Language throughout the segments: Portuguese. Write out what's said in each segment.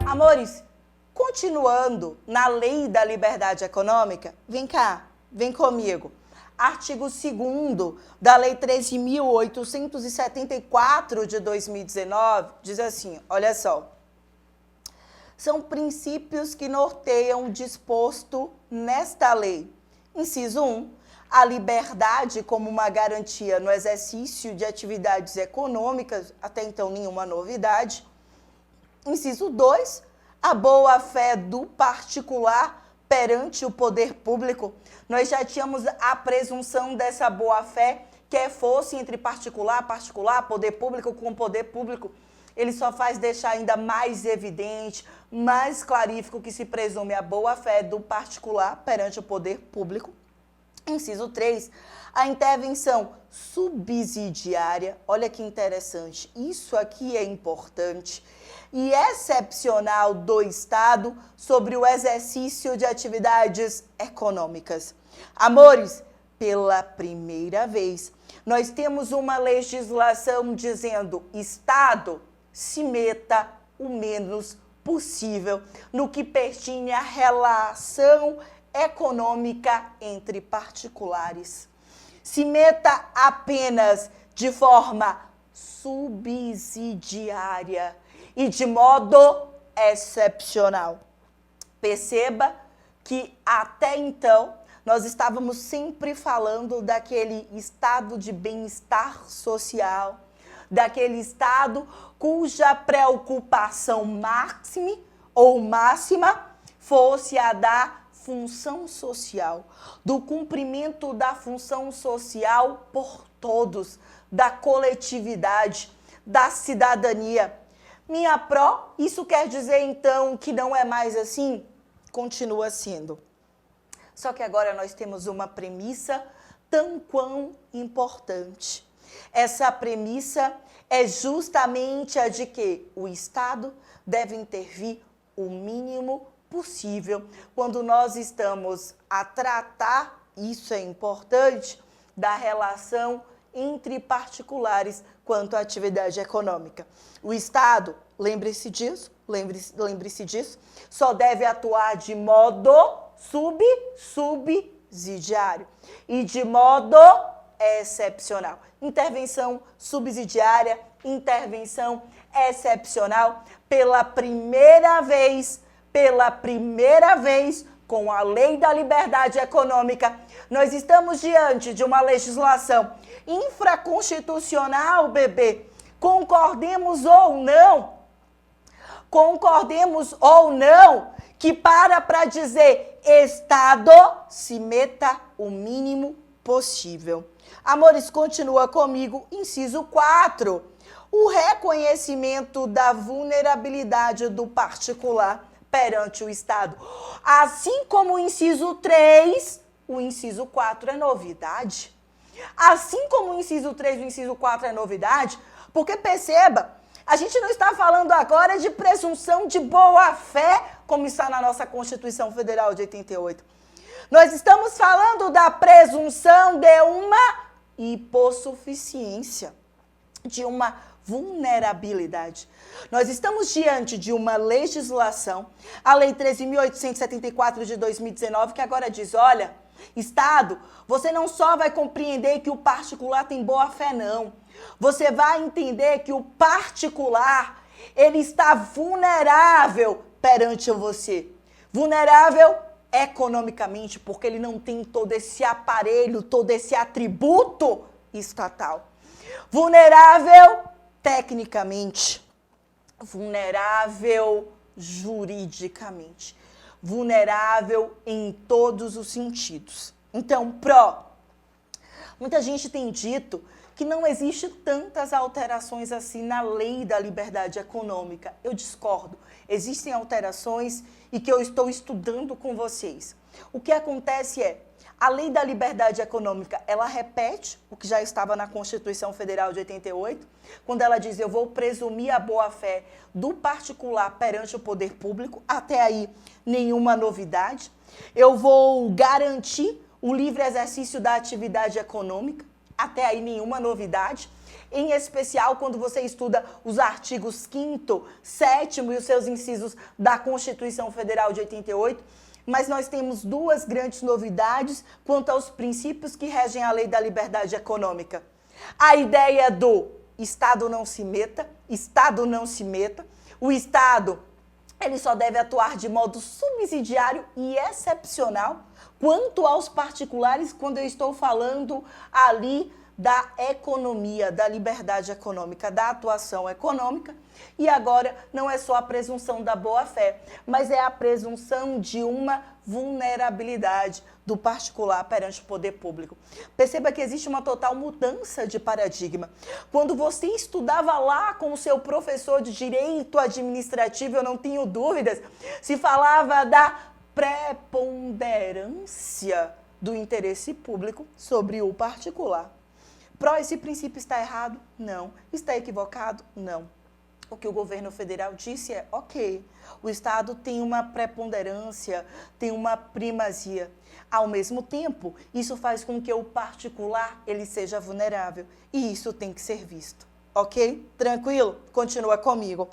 Amores, continuando na Lei da Liberdade Econômica, vem cá, vem comigo. Artigo 2º da Lei 13.874 de 2019 diz assim, olha só. São princípios que norteiam o disposto nesta lei. Inciso 1, a liberdade como uma garantia no exercício de atividades econômicas, até então nenhuma novidade. Inciso 2, a boa-fé do particular perante o poder público. Nós já tínhamos a presunção dessa boa-fé, quer fosse entre particular, poder público com poder público. Ele só faz deixar ainda mais evidente, mais clarífico que se presume a boa-fé do particular perante o poder público. Inciso 3, a intervenção subsidiária. Olha que interessante, isso aqui é importante e excepcional do Estado sobre o exercício de atividades econômicas. Amores, pela primeira vez, nós temos uma legislação dizendo Estado se meta o menos possível no que pertine à relação econômica entre particulares. Se meta apenas de forma subsidiária e de modo excepcional. Perceba que até então nós estávamos sempre falando daquele estado de bem-estar social, daquele estado cuja preocupação máxima ou máxima fosse a da função social, do cumprimento da função social por todos, da coletividade, da cidadania. Minha pró, isso quer dizer então que não é mais assim? Continua sendo. Só que agora nós temos uma premissa tão quão importante. Essa premissa é justamente a de que o Estado deve intervir o mínimo possível quando nós estamos a tratar, isso é importante, da relação entre particulares quanto à atividade econômica. O Estado, lembre-se disso, só deve atuar de modo subsidiário e de modo excepcional. Intervenção subsidiária, intervenção excepcional, pela primeira vez, com a Lei da Liberdade Econômica, nós estamos diante de uma legislação infraconstitucional, bebê. Concordemos ou não, que para dizer Estado se meta o mínimo possível. Amores, continua comigo, inciso 4. O reconhecimento da vulnerabilidade do particular perante o Estado. Assim como o inciso 3, o inciso 4 é novidade. Assim como o inciso 3 e o inciso 4 é novidade, porque perceba, a gente não está falando agora de presunção de boa-fé, como está na nossa Constituição Federal de 88. Nós estamos falando da presunção de uma hipossuficiência, de uma vulnerabilidade. Nós estamos diante de uma legislação, a Lei 13.874 de 2019, que agora diz, olha, Estado, você não só vai compreender que o particular tem boa-fé, não. Você vai entender que o particular, ele está vulnerável perante você. Vulnerável economicamente, porque ele não tem todo esse aparelho, todo esse atributo estatal. Vulnerável tecnicamente, vulnerável juridicamente, vulnerável em todos os sentidos. Então, muita gente tem dito que não existe tantas alterações assim na Lei da Liberdade Econômica. Eu discordo. Existem alterações e que eu estou estudando com vocês. O que acontece é, a Lei da Liberdade Econômica, ela repete o que já estava na Constituição Federal de 88, quando ela diz, eu vou presumir a boa-fé do particular perante o poder público, até aí nenhuma novidade. Eu vou garantir o livre exercício da atividade econômica, até aí nenhuma novidade. em especial quando você estuda os artigos 5º, 7º e os seus incisos da Constituição Federal de 88, mas nós temos duas grandes novidades quanto aos princípios que regem a lei da liberdade econômica. A ideia do Estado não se meta, o Estado ele só deve atuar de modo subsidiário e excepcional quanto aos particulares, quando eu estou falando ali da economia, da liberdade econômica, da atuação econômica. E agora não é só a presunção da boa-fé, mas é a presunção de uma vulnerabilidade do particular perante o poder público. Perceba que existe uma total mudança de paradigma. Quando você estudava lá com o seu professor de direito administrativo, eu não tenho dúvidas, se falava da preponderância do interesse público sobre o particular. Esse princípio está errado? Não. Está equivocado? Não. O que o governo federal disse é, ok, o Estado tem uma preponderância, tem uma primazia. Ao mesmo tempo, isso faz com que o particular ele seja vulnerável e isso tem que ser visto. Ok? Tranquilo? Continua comigo.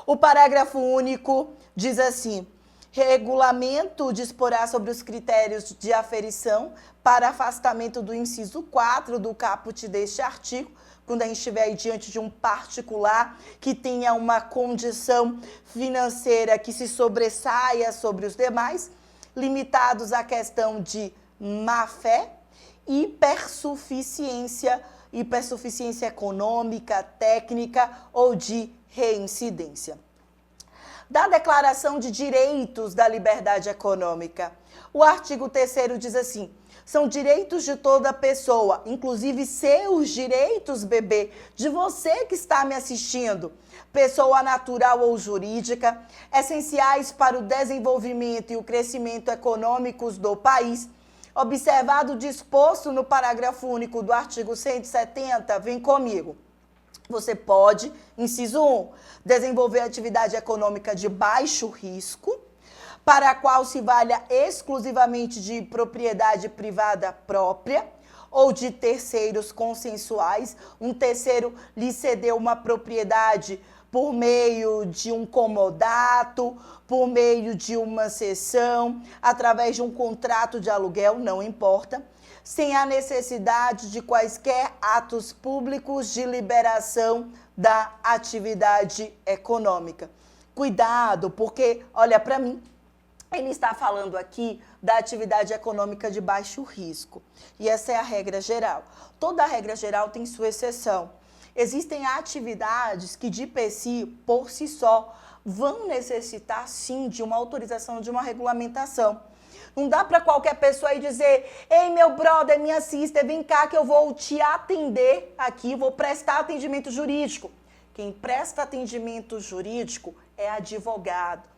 O parágrafo único diz assim: regulamento disporá sobre os critérios de aferição para afastamento do inciso 4 do caput deste artigo, quando a gente estiver aí diante de um particular que tenha uma condição financeira que se sobressaia sobre os demais, limitados à questão de má-fé e hipersuficiência econômica, técnica ou de reincidência. Da Declaração de Direitos da Liberdade Econômica, o artigo 3º diz assim: são direitos de toda pessoa, inclusive seus direitos, bebê, de você que está me assistindo, pessoa natural ou jurídica, essenciais para o desenvolvimento e o crescimento econômicos do país, observado o disposto no parágrafo único do artigo 170, vem comigo. Você pode, inciso 1, desenvolver atividade econômica de baixo risco, para a qual se valha exclusivamente de propriedade privada própria ou de terceiros consensuais. Um terceiro lhe cedeu uma propriedade por meio de um comodato, por meio de uma cessão, através de um contrato de aluguel, não importa, sem a necessidade de quaisquer atos públicos de liberação da atividade econômica. Cuidado, porque, olha para mim, ele está falando aqui da atividade econômica de baixo risco. E essa é a regra geral. Toda regra geral tem sua exceção. Existem atividades que de por si só, vão necessitar sim de uma autorização, de uma regulamentação. Não dá para qualquer pessoa ir dizer: ei, meu brother, minha sister, vem cá que eu vou te atender aqui, vou prestar atendimento jurídico. Quem presta atendimento jurídico é advogado.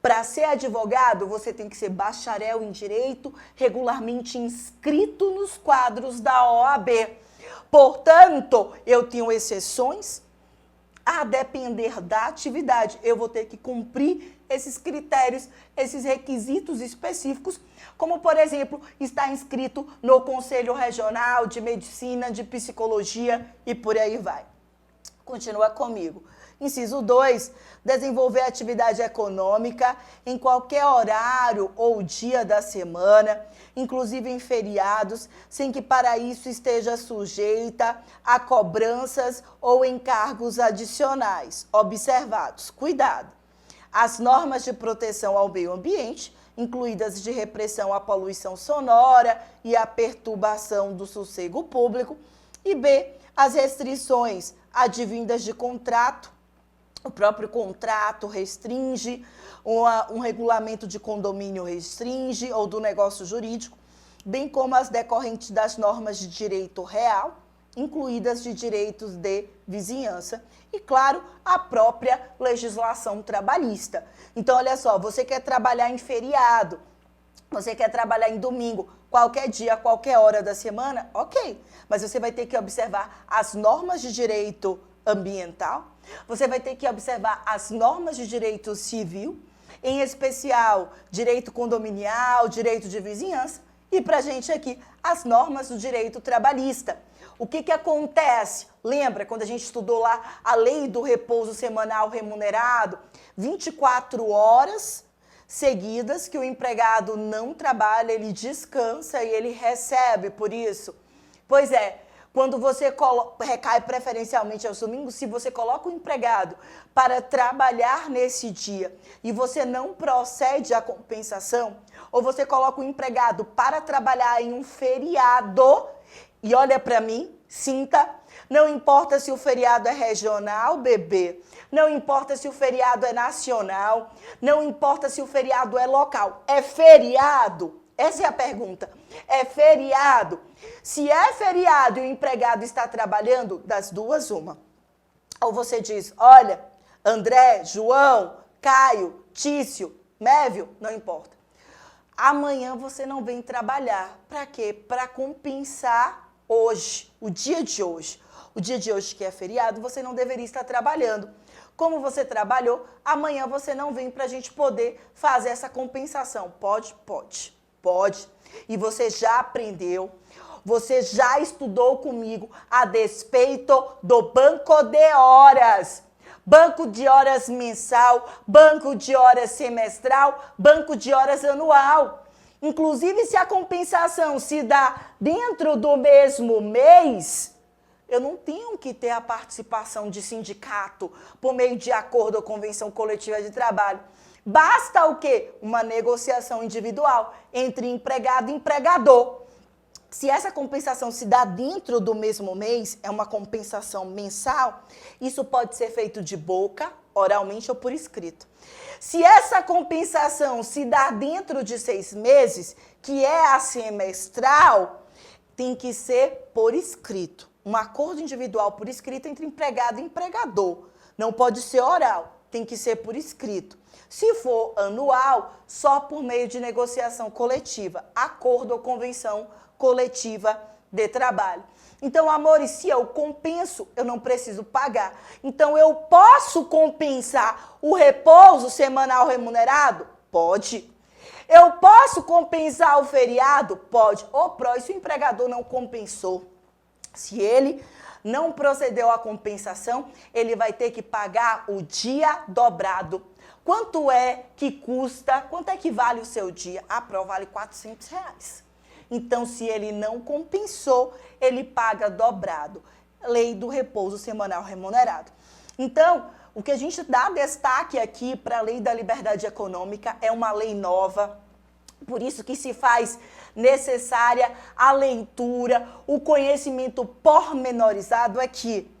Para ser advogado, você tem que ser bacharel em direito, regularmente inscrito nos quadros da OAB. Portanto, eu tenho exceções a depender da atividade. Eu vou ter que cumprir esses critérios, esses requisitos específicos, como, por exemplo, estar inscrito no Conselho Regional de Medicina, de Psicologia e por aí vai. Continua comigo. Inciso 2, desenvolver atividade econômica em qualquer horário ou dia da semana, inclusive em feriados, sem que para isso esteja sujeita a cobranças ou encargos adicionais. Observados. Cuidado. As normas de proteção ao meio ambiente, incluídas de repressão à poluição sonora e à perturbação do sossego público. E B, as restrições advindas de contrato. O próprio contrato restringe, um regulamento de condomínio restringe, ou do negócio jurídico, bem como as decorrentes das normas de direito real, incluídas de direitos de vizinhança, e, claro, a própria legislação trabalhista. Então, olha só, você quer trabalhar em feriado, você quer trabalhar em domingo, qualquer dia, qualquer hora da semana, ok, mas você vai ter que observar as normas de direito ambiental, você vai ter que observar as normas de direito civil, em especial direito condominial, direito de vizinhança, e para a gente aqui, as normas do direito trabalhista. O que acontece? Lembra quando a gente estudou lá a lei do repouso semanal remunerado? 24 horas seguidas que o empregado não trabalha, ele descansa e ele recebe por isso. Pois é, quando você recai preferencialmente aos domingos, se você coloca o empregado para trabalhar nesse dia e você não procede à compensação, ou você coloca o empregado para trabalhar em um feriado, e olha para mim, sinta, não importa se o feriado é regional, bebê, não importa se o feriado é nacional, não importa se o feriado é local, é feriado. Essa é a pergunta. É feriado. Se é feriado e o empregado está trabalhando, das duas, uma. Ou você diz, olha, André, João, Caio, Tício, Mévio, não importa. Amanhã você não vem trabalhar. Para quê? Para compensar hoje, o dia de hoje. O dia de hoje que é feriado, você não deveria estar trabalhando. Como você trabalhou, amanhã você não vem para a gente poder fazer essa compensação. Pode? Pode. Pode. E você já aprendeu, você já estudou comigo a despeito do banco de horas. Banco de horas mensal, banco de horas semestral, banco de horas anual. Inclusive, se a compensação se dá dentro do mesmo mês, eu não tenho que ter a participação de sindicato por meio de acordo ou convenção coletiva de trabalho. Basta o quê? Uma negociação individual entre empregado e empregador. Se essa compensação se dá dentro do mesmo mês, é uma compensação mensal, isso pode ser feito de boca, oralmente ou por escrito. Se essa compensação se dá dentro de 6 meses, que é a semestral, tem que ser por escrito. Um acordo individual por escrito entre empregado e empregador. Não pode ser oral, tem que ser por escrito. Se for anual, só por meio de negociação coletiva, acordo ou convenção coletiva de trabalho. Então, amores, se eu compenso, eu não preciso pagar. Então, eu posso compensar o repouso semanal remunerado? Pode. Eu posso compensar o feriado? Pode. Ou pró, e se o empregador não compensou? Se ele não procedeu à compensação, ele vai ter que pagar o dia dobrado. Quanto é que custa, quanto é que vale o seu dia? A pró vale R$400. Então, se ele não compensou, ele paga dobrado. Lei do repouso semanal remunerado. Então, o que a gente dá destaque aqui para a lei da liberdade econômica é uma lei nova. Por isso que se faz necessária a leitura, o conhecimento pormenorizado aqui.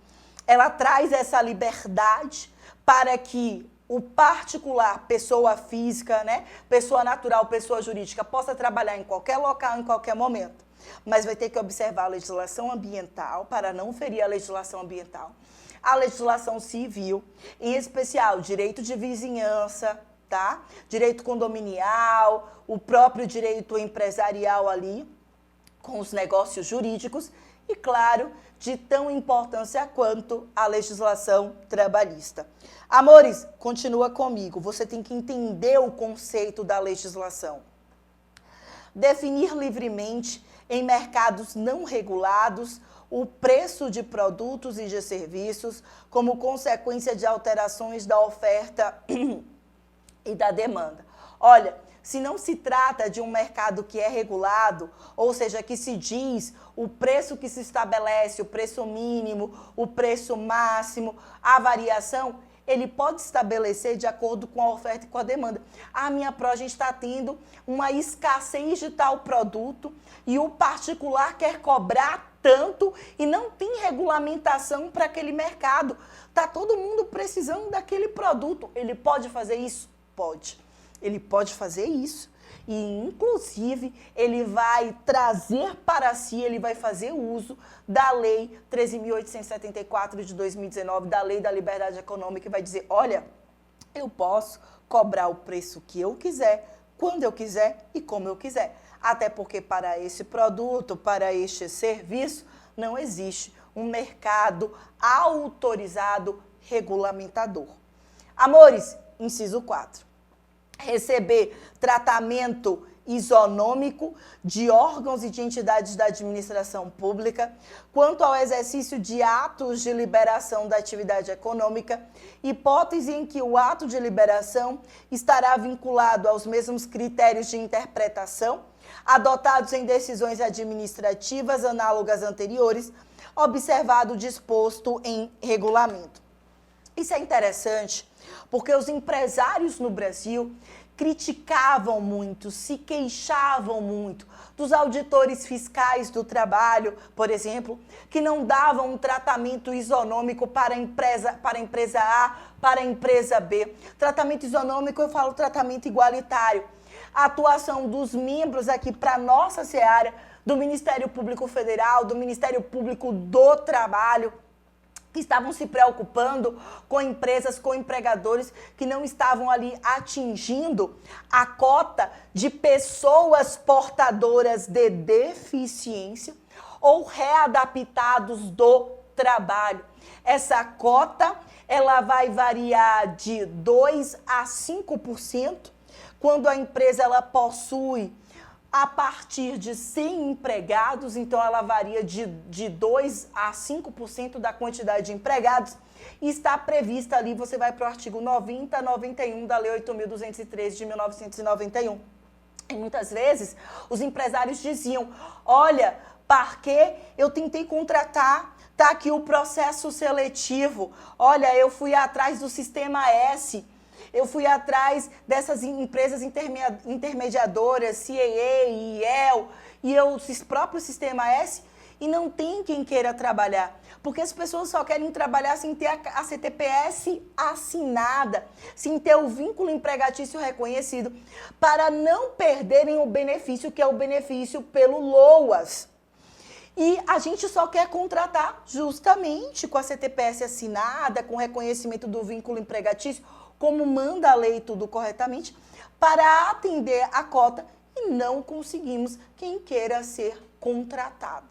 Ela traz essa liberdade para que o particular, pessoa física, né, pessoa natural, pessoa jurídica, possa trabalhar em qualquer local, em qualquer momento. Mas vai ter que observar a legislação ambiental para não ferir a legislação ambiental. A legislação civil, em especial direito de vizinhança, tá? Direito condominial, o próprio direito empresarial ali, com os negócios jurídicos e, claro, de tão importância quanto a legislação trabalhista. Amores, continua comigo. Você tem que entender o conceito da legislação. Definir livremente em mercados não regulados o preço de produtos e de serviços como consequência de alterações da oferta e da demanda. Olha, se não se trata de um mercado que é regulado, ou seja, que se diz o preço que se estabelece, o preço mínimo, o preço máximo, a variação, ele pode estabelecer de acordo com a oferta e com a demanda. A minha pró, a gente está tendo uma escassez de tal produto e o particular quer cobrar tanto e não tem regulamentação para aquele mercado. Está todo mundo precisando daquele produto. Ele pode fazer isso? Pode. Ele pode fazer isso. E, inclusive, ele vai trazer para si, ele vai fazer uso da Lei 13.874 de 2019, da Lei da Liberdade Econômica, e vai dizer, olha, eu posso cobrar o preço que eu quiser, quando eu quiser e como eu quiser. Até porque para esse produto, para este serviço, não existe um mercado autorizado regulamentador. Amores, inciso 4. Receber tratamento isonômico de órgãos e de entidades da administração pública, quanto ao exercício de atos de liberação da atividade econômica, hipótese em que o ato de liberação estará vinculado aos mesmos critérios de interpretação adotados em decisões administrativas análogas anteriores, observado o disposto em regulamento. Isso é interessante porque os empresários no Brasil criticavam muito, se queixavam muito dos auditores fiscais do trabalho, por exemplo, que não davam um tratamento isonômico para a empresa A, para a empresa B. Tratamento isonômico, eu falo tratamento igualitário. A atuação dos membros aqui para a nossa seara, do Ministério Público Federal, do Ministério Público do Trabalho, que estavam se preocupando com empresas, com empregadores que não estavam ali atingindo a cota de pessoas portadoras de deficiência ou readaptados do trabalho. Essa cota, ela vai variar de 2 a 5%, quando a empresa ela possui a partir de 100 empregados, então ela varia de 2 a 5% da quantidade de empregados, e está prevista ali, você vai para o artigo 90 a 91 da Lei 8.213 de 1991. E muitas vezes os empresários diziam, olha, porque eu tentei contratar, tá aqui o processo seletivo, olha, eu fui atrás do Sistema S, eu fui atrás dessas empresas intermediadoras, CAA, IEL, e o próprio Sistema S, e não tem quem queira trabalhar. Porque as pessoas só querem trabalhar sem ter a CTPS assinada, sem ter o vínculo empregatício reconhecido, para não perderem o benefício, que é o benefício pelo LOAS. E a gente só quer contratar justamente com a CTPS assinada, com reconhecimento do vínculo empregatício, como manda a lei tudo corretamente, para atender a cota, e não conseguimos quem queira ser contratado.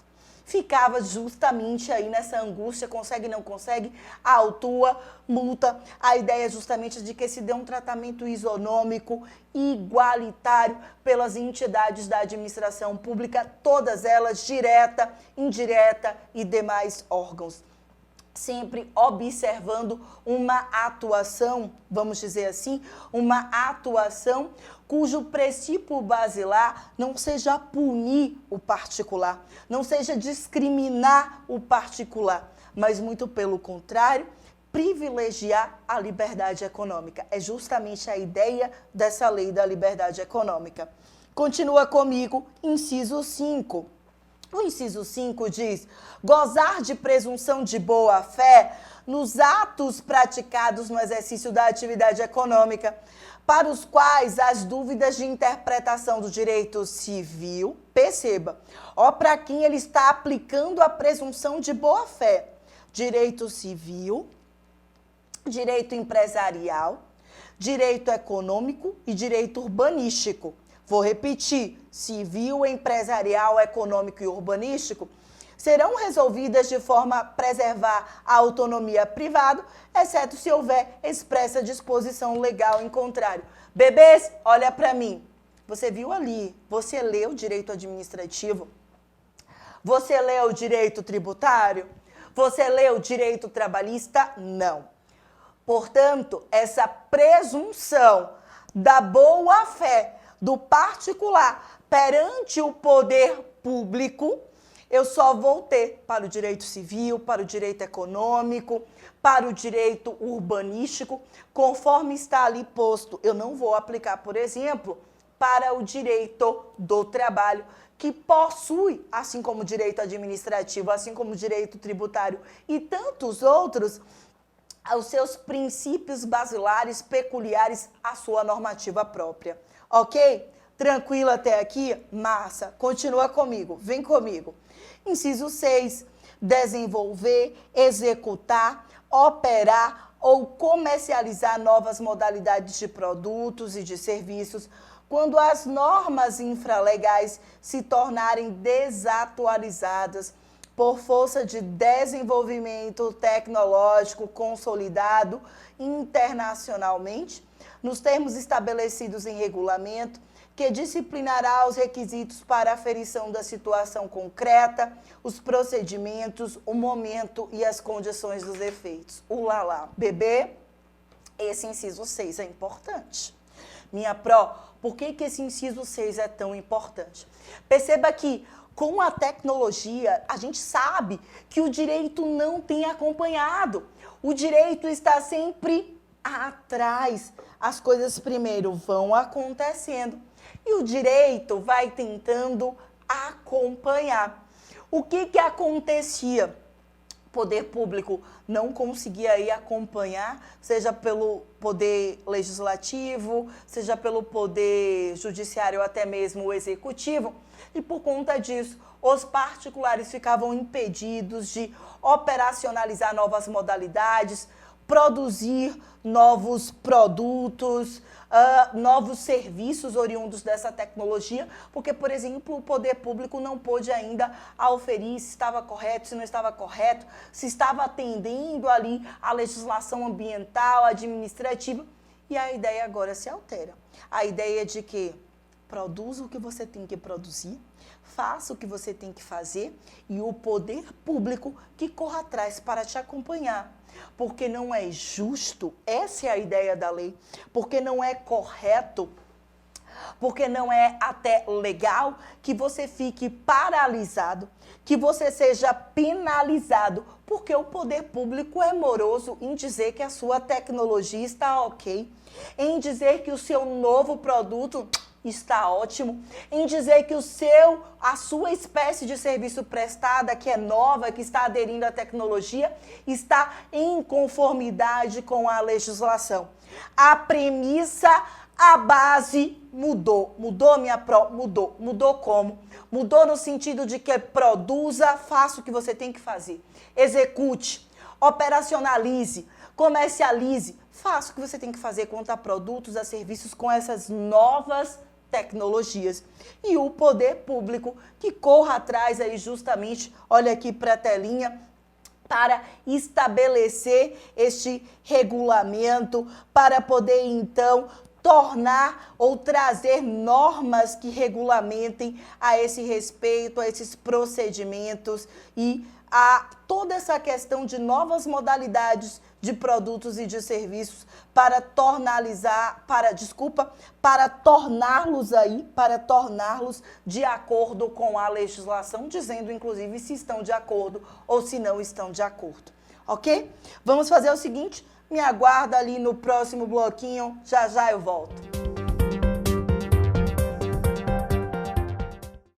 Ficava justamente aí nessa angústia, consegue, não consegue, autua, multa. A ideia é justamente de que se dê um tratamento isonômico, igualitário pelas entidades da administração pública, todas elas, direta, indireta e demais órgãos. Sempre observando uma atuação, vamos dizer assim, uma atuação cujo princípio basilar não seja punir o particular, não seja discriminar o particular, mas muito pelo contrário, privilegiar a liberdade econômica. É justamente a ideia dessa lei da liberdade econômica. Continua comigo, inciso 5. O inciso 5 diz, gozar de presunção de boa-fé nos atos praticados no exercício da atividade econômica, para os quais as dúvidas de interpretação do direito civil, perceba, para quem ele está aplicando a presunção de boa-fé, direito civil, direito empresarial, direito econômico e direito urbanístico. Vou repetir, civil, empresarial, econômico e urbanístico serão resolvidas de forma a preservar a autonomia privada, exceto se houver expressa disposição legal em contrário. Bebês, olha para mim. Você viu ali, você leu o direito administrativo? Você leu o direito tributário? Você leu o direito trabalhista? Não. Portanto, essa presunção da boa-fé do particular perante o poder público, eu só vou ter para o direito civil, para o direito econômico, para o direito urbanístico, conforme está ali posto. Eu não vou aplicar, por exemplo, para o direito do trabalho, que possui, assim como o direito administrativo, assim como o direito tributário e tantos outros, os seus princípios basilares, peculiares à sua normativa própria. Ok? Tranquilo até aqui? Massa. Continua comigo. Vem comigo. Inciso 6. Desenvolver, executar, operar ou comercializar novas modalidades de produtos e de serviços quando as normas infralegais se tornarem desatualizadas por força de desenvolvimento tecnológico consolidado internacionalmente, nos termos estabelecidos em regulamento, que disciplinará os requisitos para aferição da situação concreta, os procedimentos, o momento e as condições dos efeitos. Ulalá, bebê, esse inciso 6 é importante. Minha pró, por que esse inciso 6 é tão importante? Perceba que com a tecnologia, a gente sabe que o direito não tem acompanhado. O direito está sempre atrás. As coisas primeiro vão acontecendo e o direito vai tentando acompanhar. O que acontecia? O poder público não conseguia aí acompanhar, seja pelo poder legislativo, seja pelo poder judiciário ou até mesmo o executivo. E por conta disso, os particulares ficavam impedidos de operacionalizar novas modalidades, produzir novos produtos, novos serviços oriundos dessa tecnologia, porque, por exemplo, o poder público não pôde ainda auferir se estava correto, se não estava correto, se estava atendendo ali a legislação ambiental, administrativa, e a ideia agora se altera. A ideia de que produza o que você tem que produzir, faça o que você tem que fazer e o poder público que corra atrás para te acompanhar. Porque não é justo, essa é a ideia da lei, porque não é correto, porque não é até legal que você fique paralisado, que você seja penalizado, porque o poder público é moroso em dizer que a sua tecnologia está ok, em dizer que o seu novo produto está ótimo, em dizer que a sua espécie de serviço prestada, que é nova, que está aderindo à tecnologia, está em conformidade com a legislação. A premissa, a base mudou. Mudou, minha pró? Mudou. Mudou como? Mudou no sentido de que produza, faça o que você tem que fazer. Execute, operacionalize, comercialize, faça o que você tem que fazer quanto a produtos, a serviços com essas novas tecnologias. E o poder público que corra atrás aí justamente, olha aqui para a telinha, para estabelecer este regulamento, para poder então tornar ou trazer normas que regulamentem a esse respeito, a esses procedimentos e a toda essa questão de novas modalidades de produtos e de serviços para torná-los de acordo com a legislação, dizendo inclusive se estão de acordo ou se não estão de acordo. Ok? Vamos fazer o seguinte, me aguarda ali no próximo bloquinho, já já eu volto.